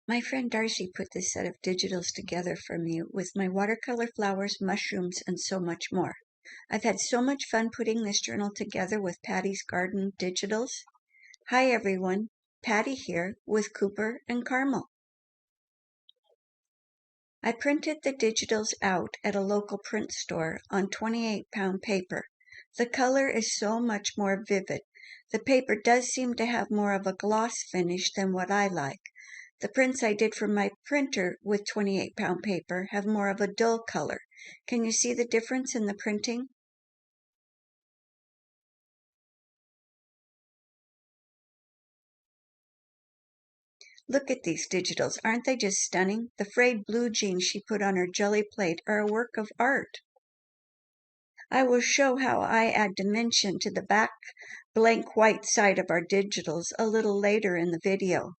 My friend Darcy put this set of digitals together for me with my watercolor flowers, mushrooms, and so much more. I've had so much fun putting this journal together with Patti's Garden digitals. Hi everyone, Patti here with Cooper and Carmel. I printed the digitals out at a local print store on 28-pound paper. The color is so much more vivid. The paper does seem to have more of a gloss finish than what I like. The prints I did for my printer with 28-pound paper have more of a dull color. Can you see the difference in the printing? Look at these digitals. Aren't they just stunning? The frayed blue jeans she put on her jelly plate are a work of art. I will show how I add dimension to the back blank white side of our digitals a little later in the video.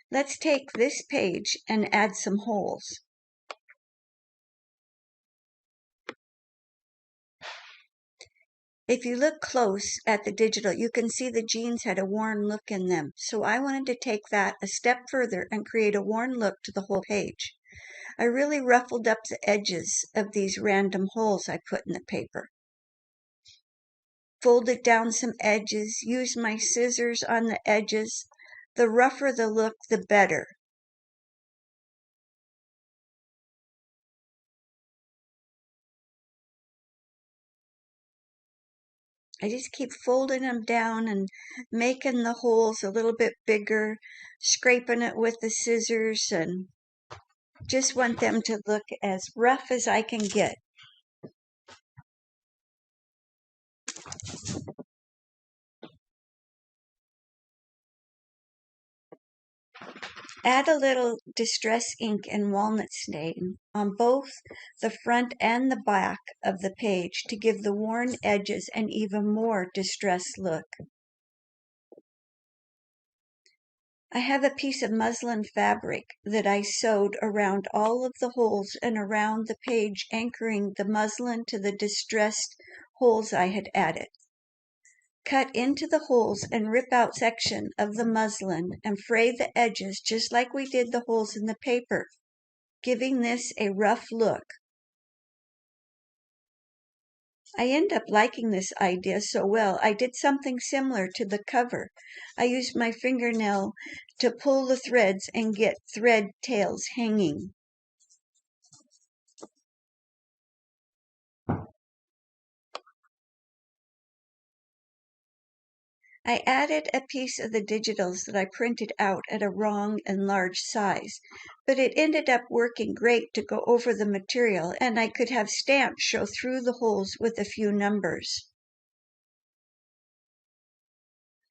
Let's take this page and add some holes. If you look close at the digital, you can see the jeans had a worn look in them. So I wanted to take that a step further and create a worn look to the whole page. I really ruffled up the edges of these random holes I put in the paper. Folded down some edges, used my scissors on the edges. The rougher the look, the better. I just keep folding them down and making the holes a little bit bigger, scraping it with the scissors, and just want them to look as rough as I can get. Add a little distress ink and walnut stain on both the front and the back of the page to give the worn edges an even more distressed look. I have a piece of muslin fabric that I sewed around all of the holes and around the page, anchoring the muslin to the distressed holes I had added. Cut into the holes and rip out section of the muslin and fray the edges just like we did the holes in the paper, giving this a rough look. I end up liking this idea so well, I did something similar to the cover. I used my fingernail to pull the threads and get thread tails hanging. I added a piece of the digitals that I printed out at a wrong and large size, but it ended up working great to go over the material, and I could have stamps show through the holes with a few numbers.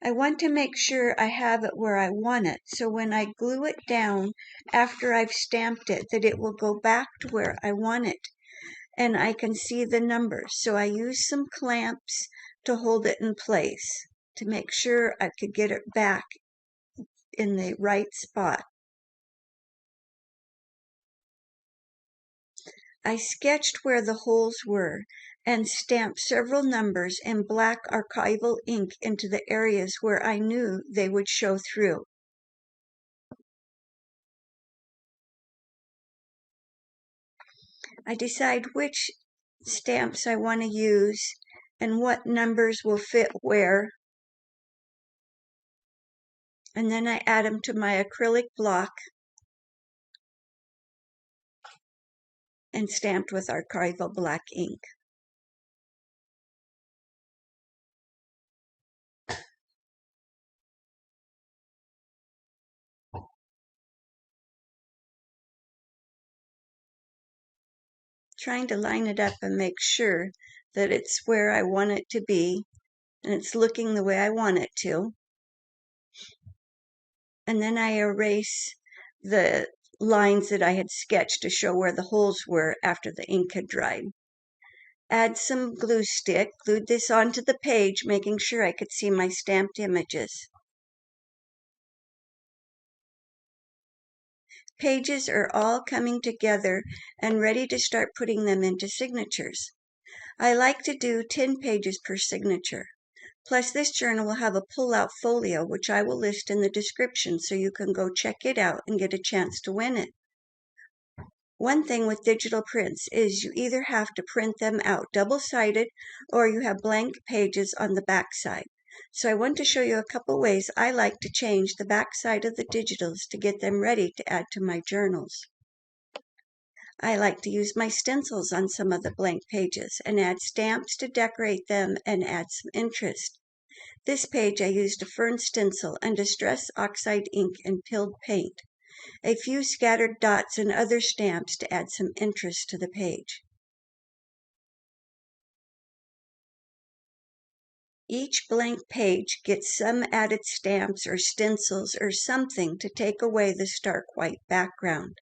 I want to make sure I have it where I want it, so when I glue it down after I've stamped it, that it will go back to where I want it, and I can see the numbers. So I used some clamps to hold it in place to make sure I could get it back in the right spot. I sketched where the holes were and stamped several numbers in black archival ink into the areas where I knew they would show through. I decide which stamps I want to use and what numbers will fit where. And then I add them to my acrylic block and stamped with archival black ink. Trying to line it up and make sure that it's where I want it to be and it's looking the way I want it to. And then I erase the lines that I had sketched to show where the holes were after the ink had dried. Add some glue stick, glued this onto the page, making sure I could see my stamped images. Pages are all coming together and ready to start putting them into signatures. I like to do 10 pages per signature. Plus, this journal will have a pull-out folio, which I will list in the description so you can go check it out and get a chance to win it. One thing with digital prints is you either have to print them out double-sided or you have blank pages on the back side. So I want to show you a couple ways I like to change the back side of the digitals to get them ready to add to my journals. I like to use my stencils on some of the blank pages and add stamps to decorate them and add some interest. This page I used a fern stencil and distress oxide ink and pilled paint, a few scattered dots and other stamps to add some interest to the page. Each blank page gets some added stamps or stencils or something to take away the stark white background.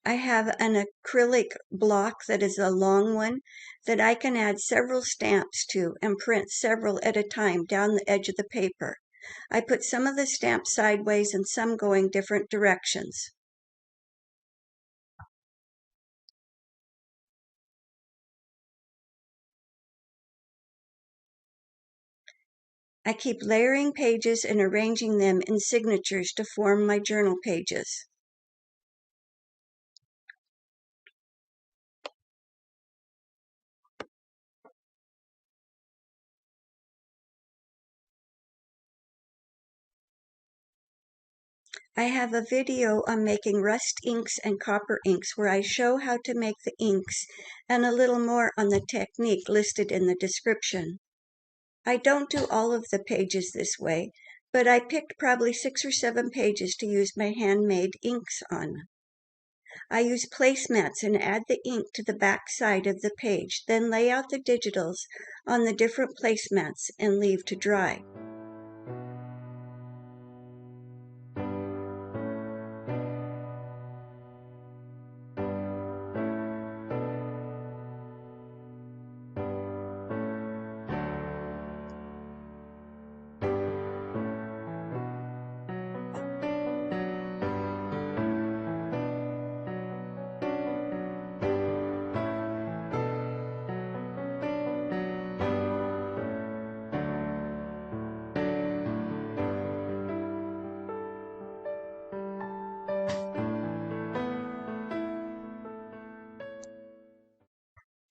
I have an acrylic block that is a long one that I can add several stamps to and print several at a time down the edge of the paper. I put some of the stamps sideways and some going different directions. I keep layering pages and arranging them in signatures to form my journal pages. I have a video on making rust inks and copper inks where I show how to make the inks and a little more on the technique listed in the description. I don't do all of the pages this way, but I picked probably 6 or 7 pages to use my handmade inks on. I use placemats and add the ink to the back side of the page, then lay out the digitals on the different placemats and leave to dry.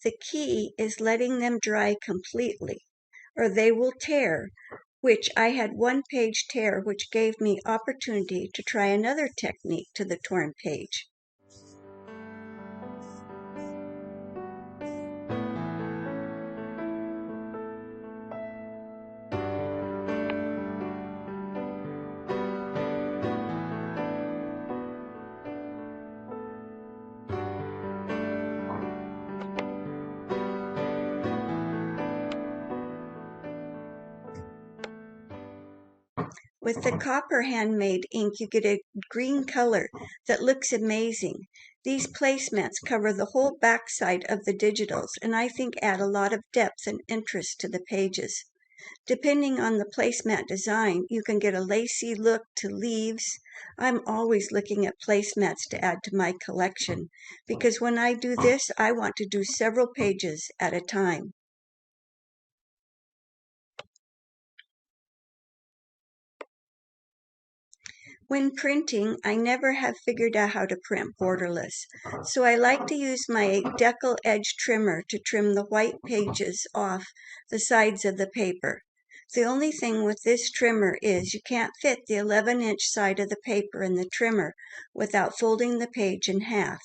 The key is letting them dry completely, or they will tear, which I had one page tear, which gave me opportunity to try another technique to the torn page. With the copper handmade ink, you get a green color that looks amazing. These placemats cover the whole backside of the digitals and I think add a lot of depth and interest to the pages. Depending on the placemat design, you can get a lacy look to leaves. I'm always looking at placemats to add to my collection because when I do this, I want to do several pages at a time. When printing, I never have figured out how to print borderless, so I like to use my decal edge trimmer to trim the white pages off the sides of the paper. The only thing with this trimmer is you can't fit the 11-inch side of the paper in the trimmer without folding the page in half,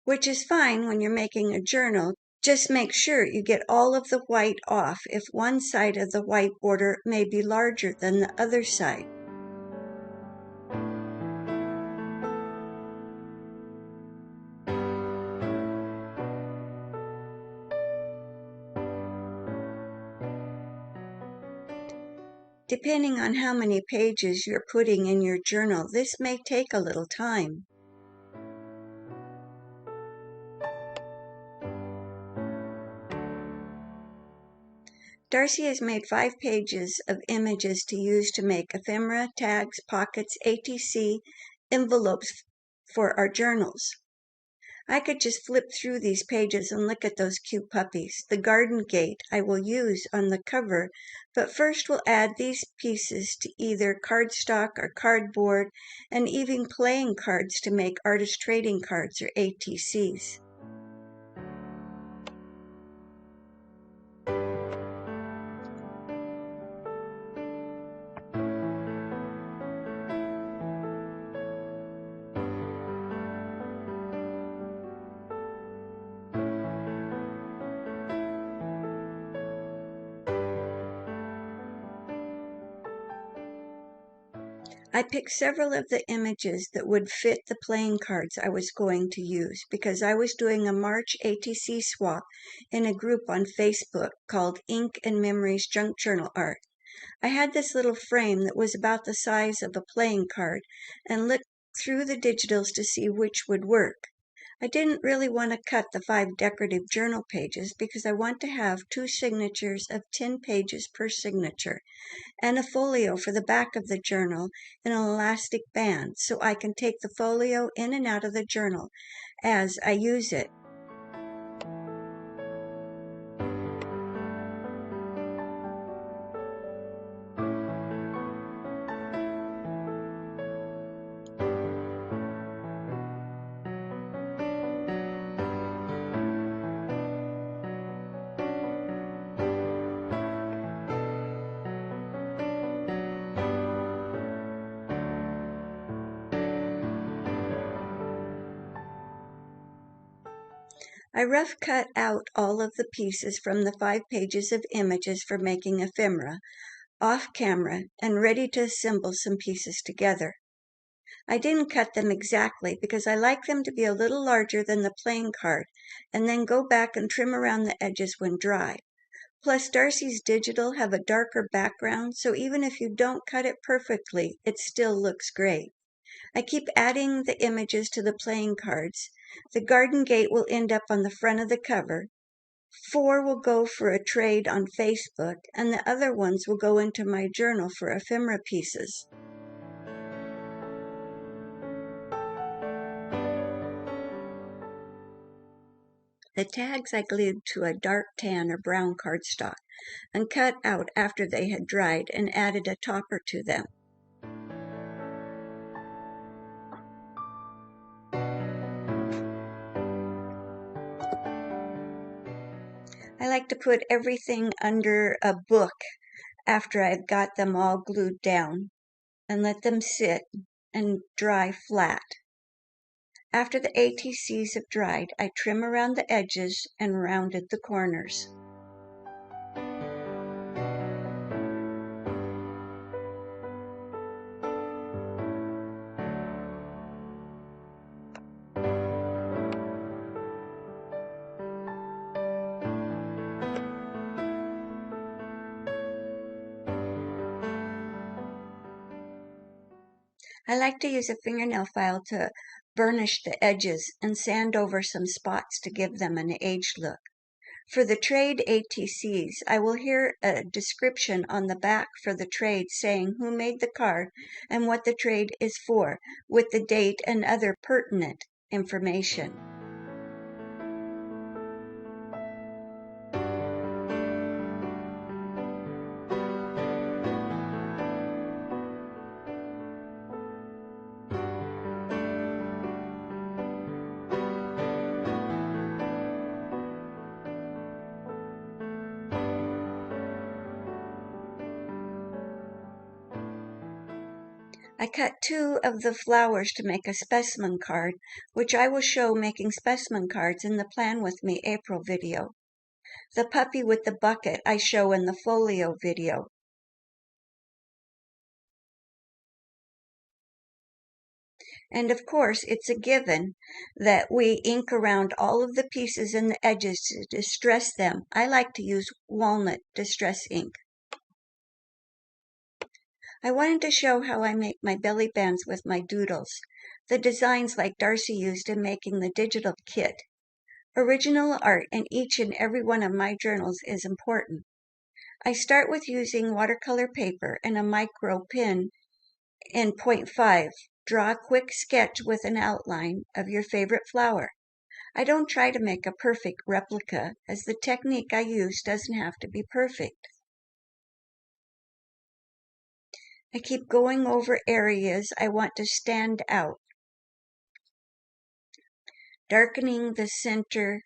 which is fine when you're making a journal. Just make sure you get all of the white off if one side of the white border may be larger than the other side. Depending on how many pages you're putting in your journal, this may take a little time. Darcy has made 5 pages of images to use to make ephemera, tags, pockets, ATC, envelopes, for our journals. I could just flip through these pages and look at those cute puppies. The garden gate I will use on the cover, but first we'll add these pieces to either cardstock or cardboard, and even playing cards to make artist trading cards or ATCs. I picked several of the images that would fit the playing cards I was going to use because I was doing a March ATC swap in a group on Facebook called Ink and Memories Junk Journal Art. I had this little frame that was about the size of a playing card and looked through the digitals to see which would work. I didn't really want to cut the 5 decorative journal pages because I want to have 2 signatures of 10 pages per signature and a folio for the back of the journal in an elastic band so I can take the folio in and out of the journal as I use it. I rough cut out all of the pieces from the 5 pages of images for making ephemera, off camera, and ready to assemble some pieces together. I didn't cut them exactly because I like them to be a little larger than the playing card, and then go back and trim around the edges when dry. Plus, Darcy's digital have a darker background, so even if you don't cut it perfectly, it still looks great. I keep adding the images to the playing cards. The garden gate will end up on the front of the cover. 4 will go for a trade on Facebook, and the other ones will go into my journal for ephemera pieces. The tags I glued to a dark tan or brown cardstock and cut out after they had dried and added a topper to them. I like to put everything under a book after I've got them all glued down and let them sit and dry flat. After the ATCs have dried, I trim around the edges and rounded the corners. I like to use a fingernail file to burnish the edges and sand over some spots to give them an aged look. For the trade ATCs, I will hear a description on the back for the trade saying who made the card and what the trade is for, with the date and other pertinent information. I cut 2 of the flowers to make a specimen card, which I will show making specimen cards in the Plan With Me April video. The puppy with the bucket I show in the folio video. And of course, it's a given that we ink around all of the pieces and the edges to distress them. I like to use walnut distress ink. I wanted to show how I make my belly bands with my doodles, the designs like Darcy used in making the digital kit. Original art in each and every one of my journals is important. I start with using watercolor paper and a micro pen in 0.5 Draw a quick sketch with an outline of your favorite flower. I don't try to make a perfect replica, as the technique I use doesn't have to be perfect. I keep going over areas I want to stand out, darkening the center,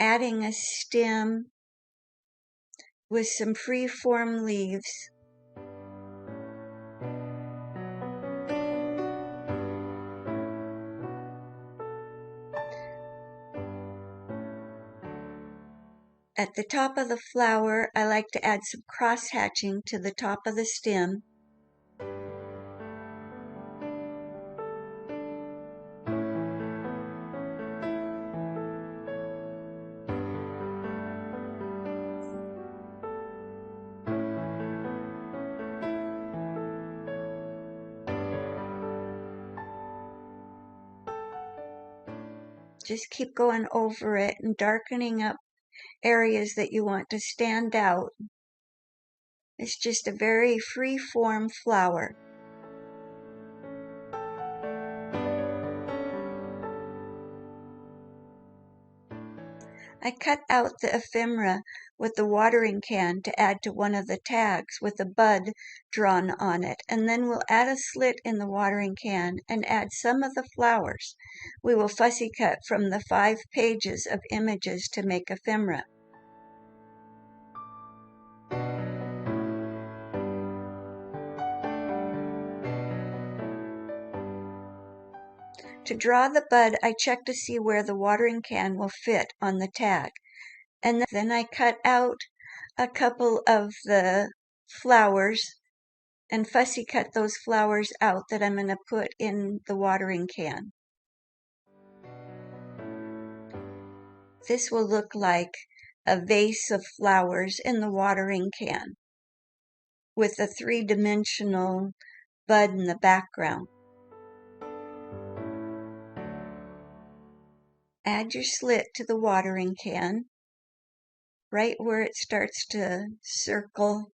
adding a stem with some free-form leaves, at the top of the flower, I like to add some cross-hatching to the top of the stem. Just keep going over it and darkening up areas that you want to stand out. It's just a very free-form flower. I cut out the ephemera with the watering can to add to one of the tags with a bud drawn on it, and then we'll add a slit in the watering can and add some of the flowers. We will fussy cut from the 5 pages of images to make ephemera. To draw the bud, I check to see where the watering can will fit on the tag, and then I cut out a couple of the flowers and fussy cut those flowers out that I'm going to put in the watering can. This will look like a vase of flowers in the watering can with a 3-dimensional bud in the background. Add your slit to the watering can, right where it starts to circle,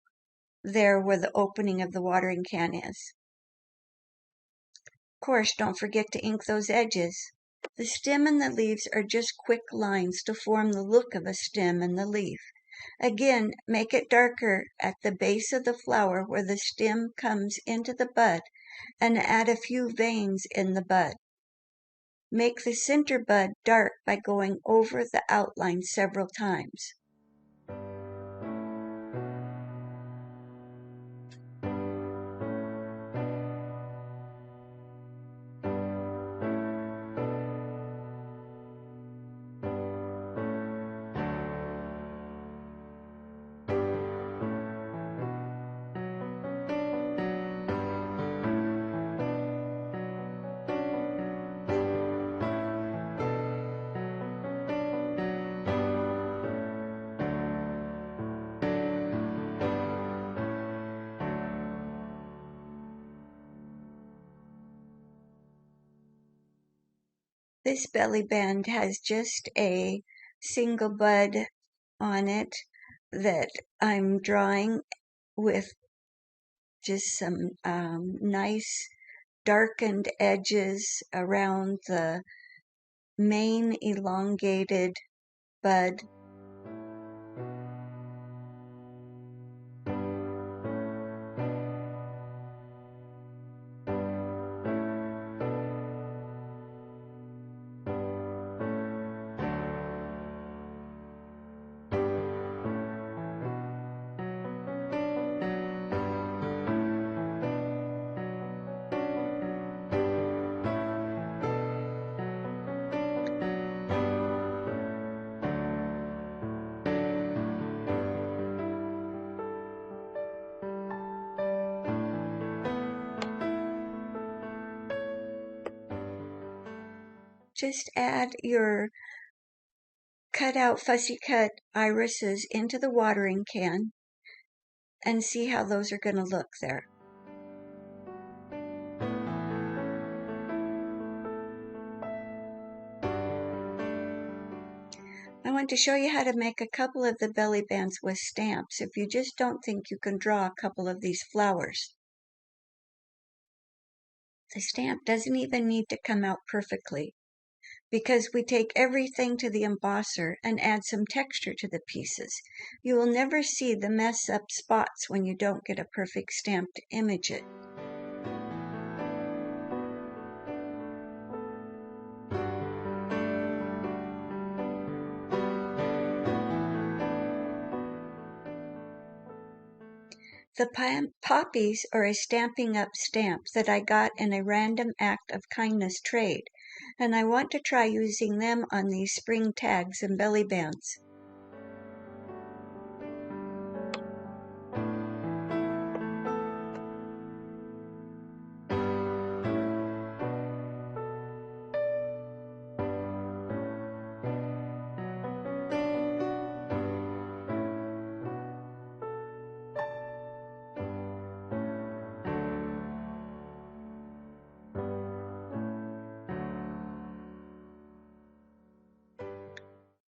there where the opening of the watering can is. Of course, don't forget to ink those edges. The stem and the leaves are just quick lines to form the look of a stem and the leaf. Again, make it darker at the base of the flower where the stem comes into the bud, and add a few veins in the bud. Make the center bud dark by going over the outline several times. This belly band has just a single bud on it that I'm drawing with just some nice darkened edges around the main elongated bud. Just add your cut out fussy cut irises into the watering can and see how those are going to look there. I want to show you how to make a couple of the belly bands with stamps if you just don't think you can draw a couple of these flowers. The stamp doesn't even need to come out perfectly because we take everything to the embosser and add some texture to the pieces. You will never see the mess up spots when you don't get a perfect stamp to image it. The poppies are a Stampin' Up stamp that I got in a random act of kindness trade, and I want to try using them on these spring tags and belly bands.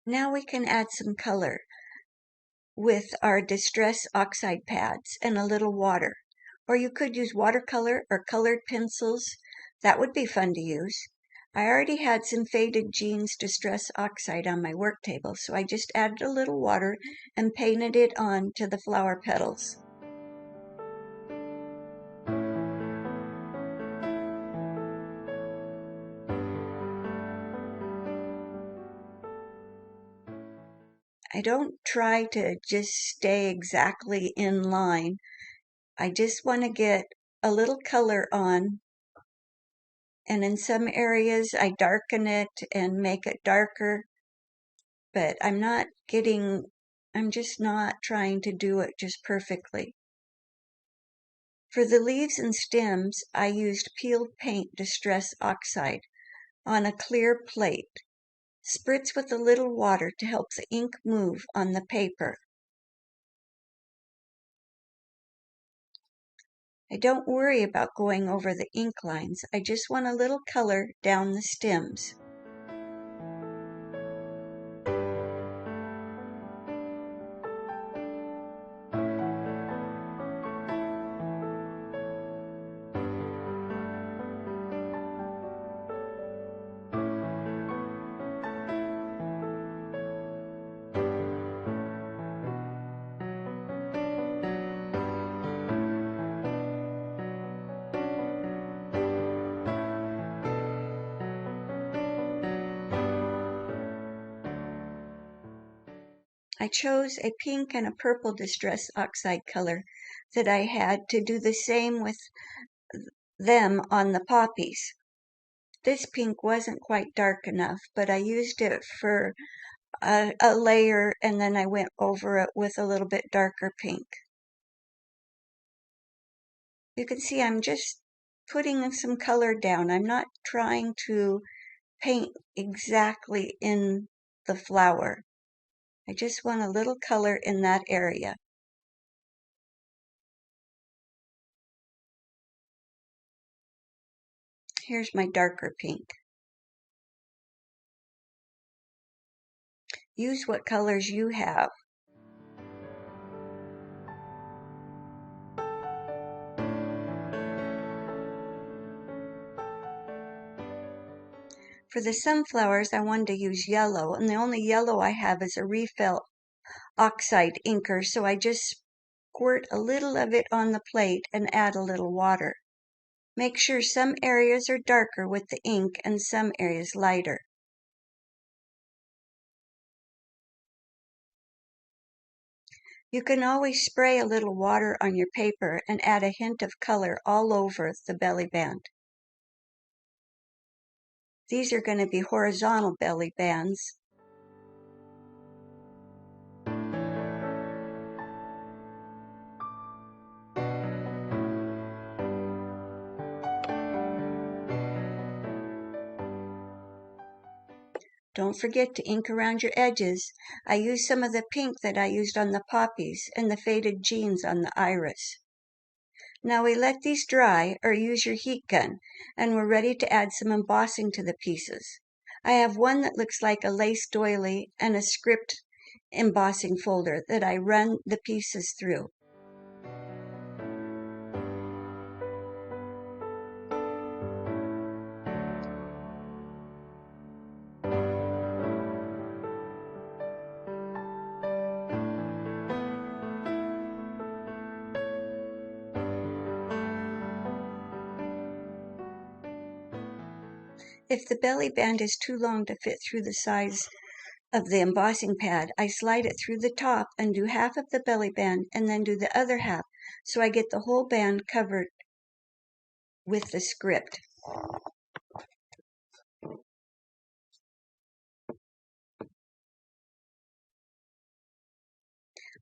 Now we can add some color with our Distress Oxide pads and a little water. Or you could use watercolor or colored pencils. That would be fun to use. I already had some Faded Jeans Distress Oxide on my work table, so I just added a little water and painted it on to the flower petals. I don't try to just stay exactly in line. I just want to get a little color on, and in some areas I darken it and make it darker, but I'm just not trying to do it just perfectly. For the leaves and stems, I used peeled paint Distress Oxide on a clear plate. Spritz with a little water to help the ink move on the paper. I don't worry about going over the ink lines. I just want a little color down the stems. I chose a pink and a purple Distress Oxide color that I had to do the same with them on the poppies. This pink wasn't quite dark enough, but I used it for a layer, and then I went over it with a little bit darker pink. You can see I'm just putting some color down. I'm not trying to paint exactly in the flower. I just want a little color in that area. Here's my darker pink. Use what colors you have. For the sunflowers, I wanted to use yellow, and the only yellow I have is a refill oxide inker, so I just squirt a little of it on the plate and add a little water. Make sure some areas are darker with the ink and some areas lighter. You can always spray a little water on your paper and add a hint of color all over the belly band. These are going to be horizontal belly bands. Don't forget to ink around your edges. I used some of the pink that I used on the poppies and the Faded Jeans on the iris. Now we let these dry or use your heat gun, and we're ready to add some embossing to the pieces. I have one that looks like a lace doily and a script embossing folder that I run the pieces through. If the belly band is too long to fit through the size of the embossing pad, I slide it through the top and do half of the belly band and then do the other half, so I get the whole band covered with the script.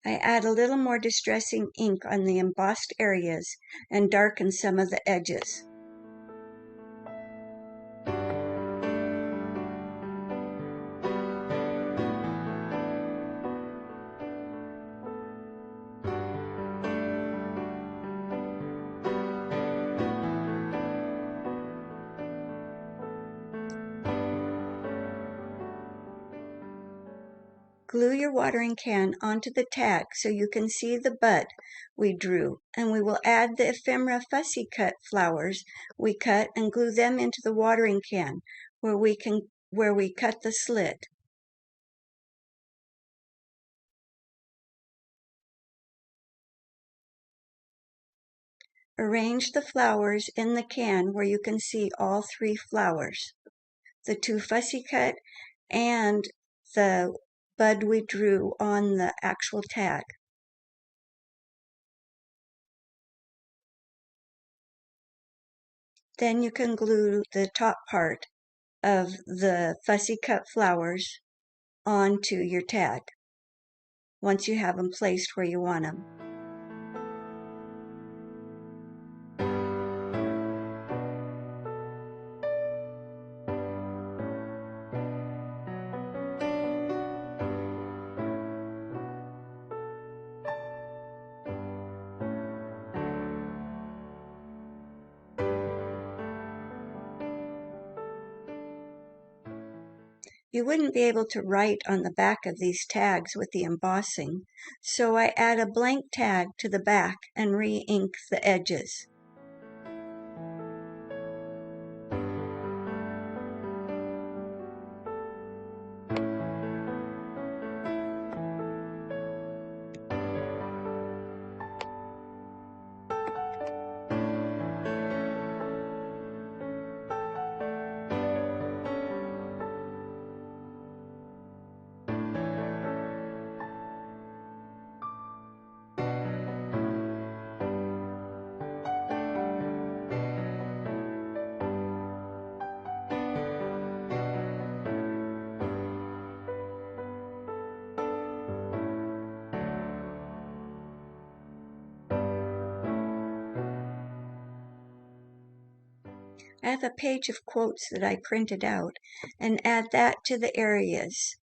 I add a little more distressing ink on the embossed areas and darken some of the edges. Glue your watering can onto the tag so you can see the bud we drew, and we will add the ephemera fussy cut flowers we cut and glue them into the watering can where we cut the slit. Arrange the flowers in the can where you can see all 3 flowers, the 2 fussy cut and the bud we drew on the actual tag. Then you can glue the top part of the fussy cut flowers onto your tag once you have them placed where you want them. You wouldn't be able to write on the back of these tags with the embossing, so I add a blank tag to the back and re-ink the edges. I have a page of quotes that I printed out and add that to the areas.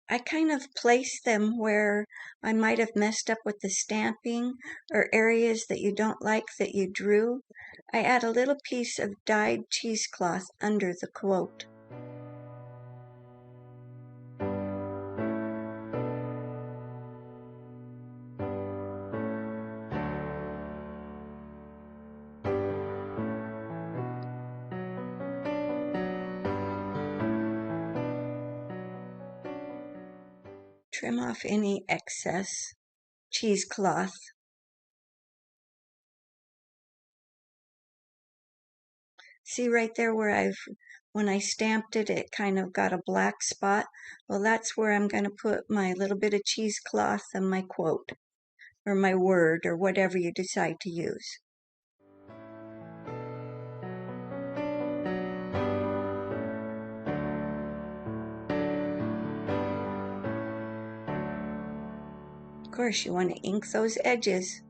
I kind of place them where I might have messed up with the stamping or areas that you don't like that you drew. I add a little piece of dyed cheesecloth under the quote. Trim off any excess cheesecloth. See right there where when I stamped it, it kind of got a black spot. Well, that's where I'm going to put my little bit of cheesecloth and my quote, or my word, or whatever you decide to use. Of course, you want to ink those edges.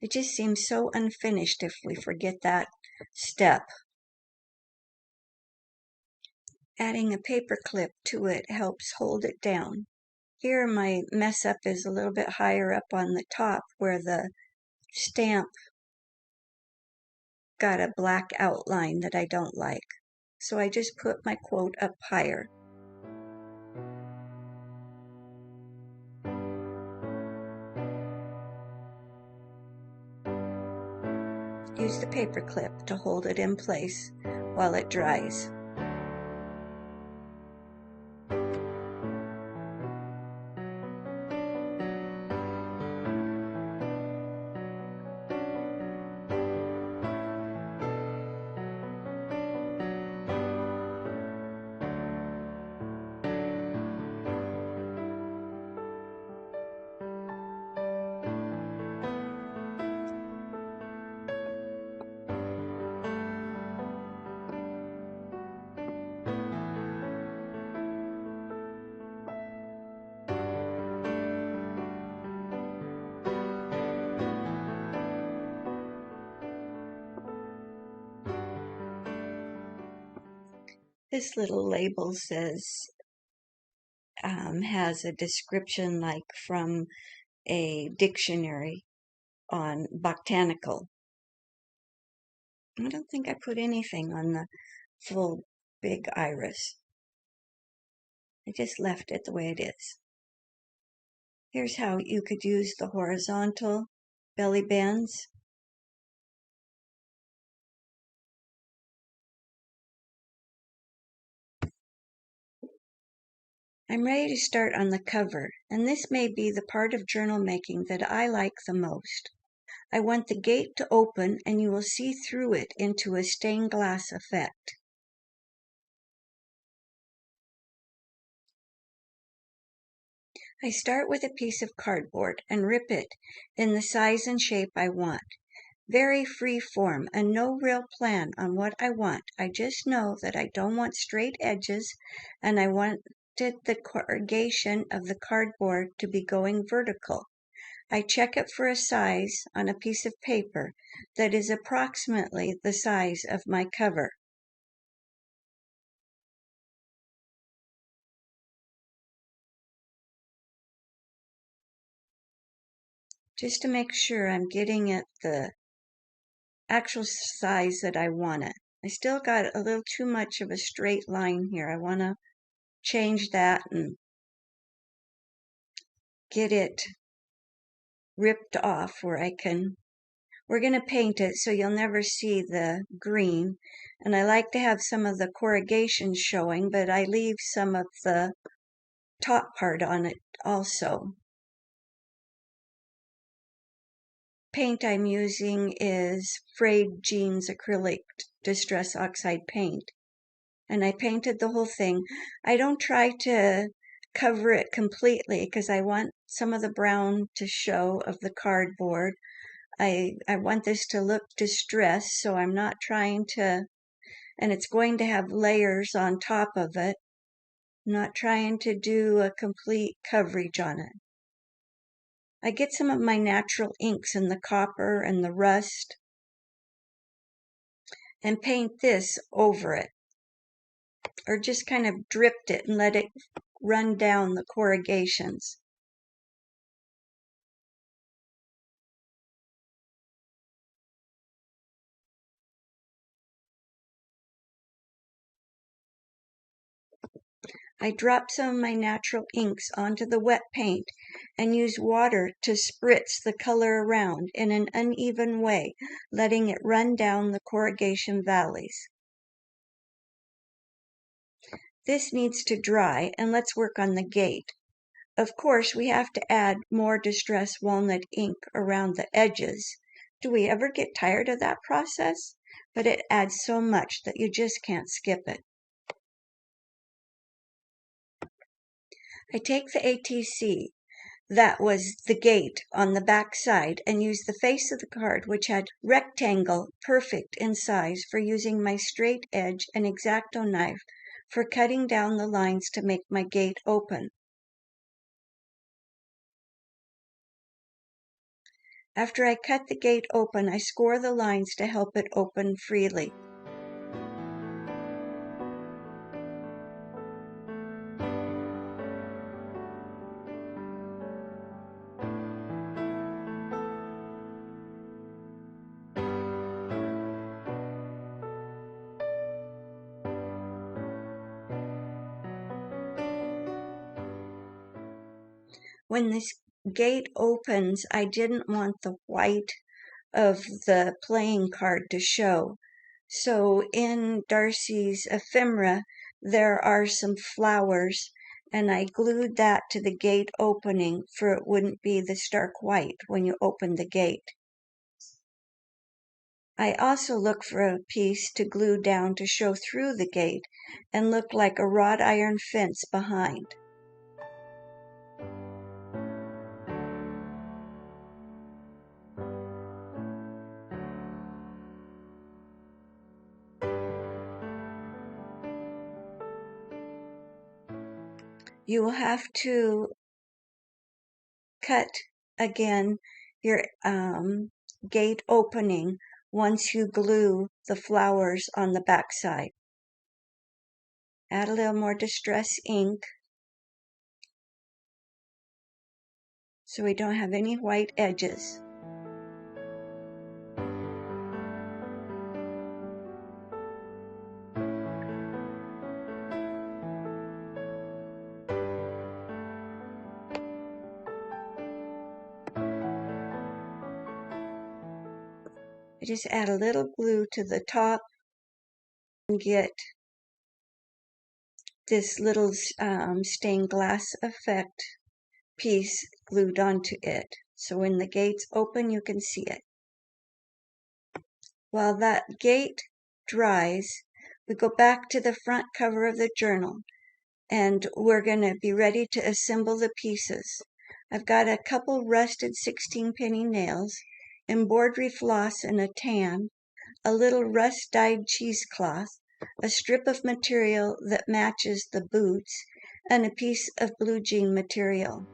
It just seems so unfinished if we forget that step. Adding a paper clip to it helps hold it down. Here my mess up is a little bit higher up on the top where the stamp got a black outline that I don't like. So I just put my quote up higher. Use the paper clip to hold it in place while it dries. This little label has a description like from a dictionary on botanical. I don't think I put anything on the full big iris. I just left it the way it is. Here's how you could use the horizontal belly bands. I'm ready to start on the cover, and this may be the part of journal making that I like the most. I want the gate to open and you will see through it into a stained glass effect. I start with a piece of cardboard and rip it in the size and shape I want. Very free form and no real plan on what I want. I just know that I don't want straight edges and I wanted the corrugation of the cardboard to be going vertical. I check it for a size on a piece of paper that is approximately the size of my cover. Just to make sure I'm getting it the actual size that I want it. I still got a little too much of a straight line here. I want to change that and get it ripped off where I can. We're going to paint it so you'll never see the green. And I like to have some of the corrugations showing, but I leave some of the top part on it also. Paint I'm using is Frayed Jeans Acrylic Distress Oxide paint. And I painted the whole thing. I don't try to cover it completely because I want some of the brown to show of the cardboard. I want this to look distressed, so I'm not trying to, and it's going to have layers on top of it. I'm not trying to do a complete coverage on it. I get some of my natural inks in the copper and the rust and paint this over it, or just kind of dripped it and let it run down the corrugations. I drop some of my natural inks onto the wet paint and use water to spritz the color around in an uneven way, letting it run down the corrugation valleys. This needs to dry, and let's work on the gate. Of course, we have to add more distressed walnut ink around the edges. Do we ever get tired of that process? But it adds so much that you just can't skip it. I take the ATC, that was the gate on the back side, and use the face of the card, which had rectangle perfect in size, for using my straight edge and X-Acto knife for cutting down the lines to make my gate open. After I cut the gate open, I score the lines to help it open freely. When this gate opens, I didn't want the white of the playing card to show. So in Darcy's ephemera, there are some flowers, and I glued that to the gate opening for it wouldn't be the stark white when you open the gate. I also look for a piece to glue down to show through the gate and look like a wrought iron fence behind. You will have to cut again your gate opening once you glue the flowers on the back side. Add a little more distress ink so we don't have any white edges. I just add a little glue to the top and get this little stained glass effect piece glued onto it. So when the gate's open, you can see it. While that gate dries, we go back to the front cover of the journal and we're going to be ready to assemble the pieces. I've got a couple rusted 16-penny nails, embroidery floss in a tan, a little rust-dyed cheesecloth, a strip of material that matches the boots, and a piece of blue jean material.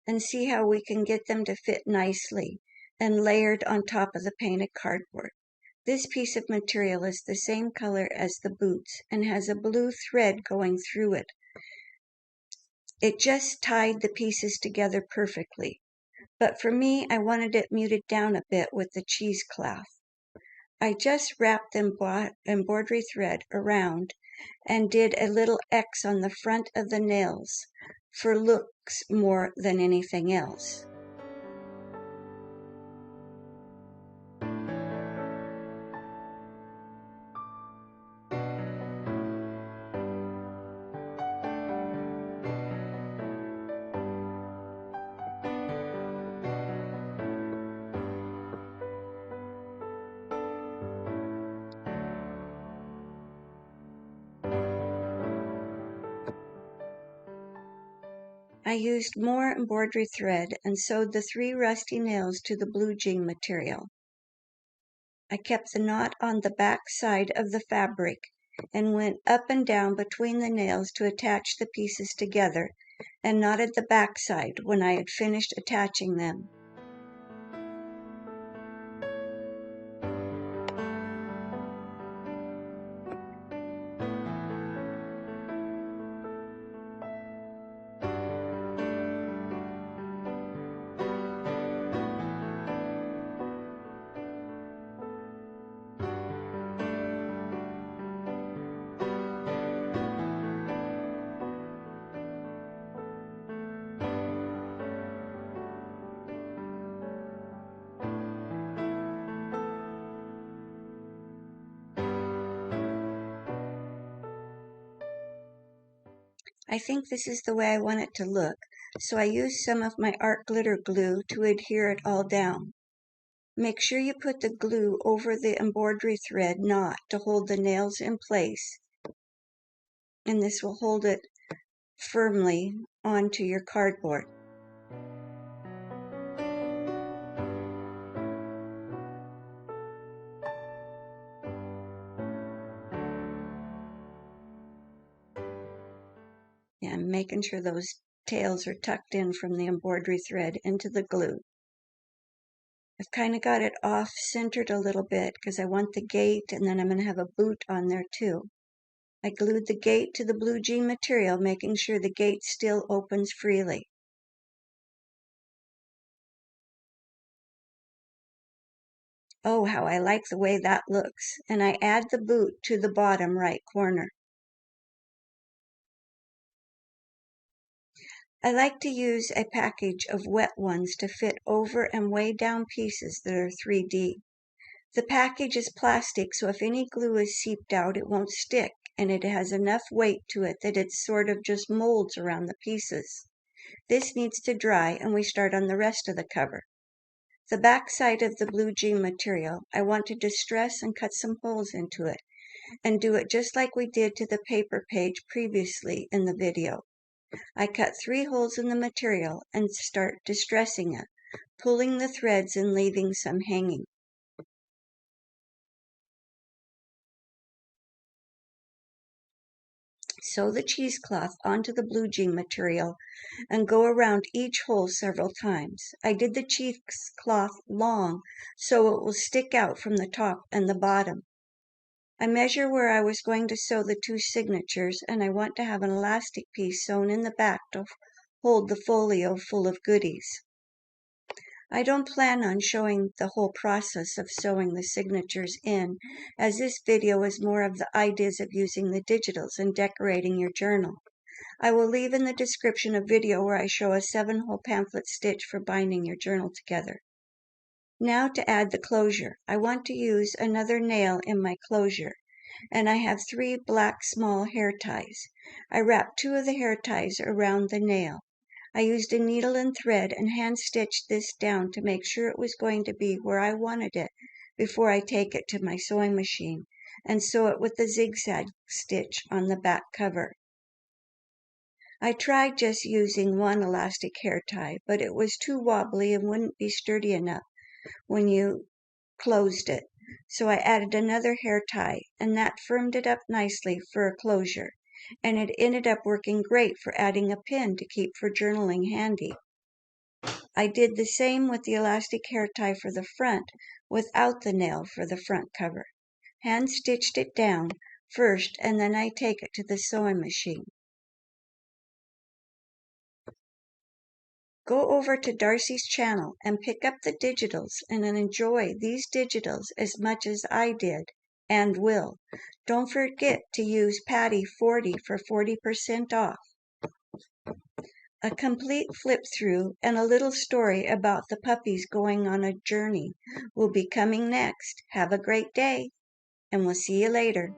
And see how we can get them to fit nicely and layered on top of the painted cardboard. This piece of material is the same color as the boots and has a blue thread going through it. It just tied the pieces together perfectly. But for me, I wanted it muted down a bit with the cheesecloth. I just wrapped the embroidery thread around and did a little X on the front of the nails for looks more than anything else. I used more embroidery thread and sewed the 3 rusty nails to the blue jean material. I kept the knot on the back side of the fabric and went up and down between the nails to attach the pieces together and knotted the back side when I had finished attaching them. I think this is the way I want it to look, so I used some of my art glitter glue to adhere it all down. Make sure you put the glue over the embroidery thread knot to hold the nails in place, and this will hold it firmly onto your cardboard. Yeah, I'm making sure those tails are tucked in from the embroidery thread into the glue. I've kind of got it off centered a little bit because I want the gate, and then I'm going to have a boot on there too. I glued the gate to the blue jean material, making sure the gate still opens freely. Oh, how I like the way that looks. And I add the boot to the bottom right corner. I like to use a package of wet ones to fit over and weigh down pieces that are 3D. The package is plastic, so if any glue is seeped out, it won't stick, and it has enough weight to it that it sort of just molds around the pieces. This needs to dry, and we start on the rest of the cover. The back side of the blue jean material, I want to distress and cut some holes into it, and do it just like we did to the paper page previously in the video. I cut 3 holes in the material and start distressing it, pulling the threads and leaving some hanging. Sew the cheesecloth onto the blue jean material and go around each hole several times. I did the cheesecloth long so it will stick out from the top and the bottom. I measure where I was going to sew the 2 signatures, and I want to have an elastic piece sewn in the back to hold the folio full of goodies. I don't plan on showing the whole process of sewing the signatures in, as this video is more of the ideas of using the digitals and decorating your journal. I will leave in the description a video where I show a 7-hole pamphlet stitch for binding your journal together. Now to add the closure. I want to use another nail in my closure, and I have 3 black small hair ties. I wrapped 2 of the hair ties around the nail. I used a needle and thread and hand stitched this down to make sure it was going to be where I wanted it before I take it to my sewing machine and sew it with the zigzag stitch on the back cover. I tried just using 1 elastic hair tie, but it was too wobbly and wouldn't be sturdy enough when you closed it. So I added another hair tie, and that firmed it up nicely for a closure, and it ended up working great for adding a pin to keep for journaling handy. I did the same with the elastic hair tie for the front without the nail for the front cover. Hand stitched it down first, and then I take it to the sewing machine. Go over to Darcy's channel and pick up the digitals and enjoy these digitals as much as I did and will. Don't forget to use Patti 40 for 40% off. A complete flip through and a little story about the puppies going on a journey will be coming next. Have a great day, and we'll see you later.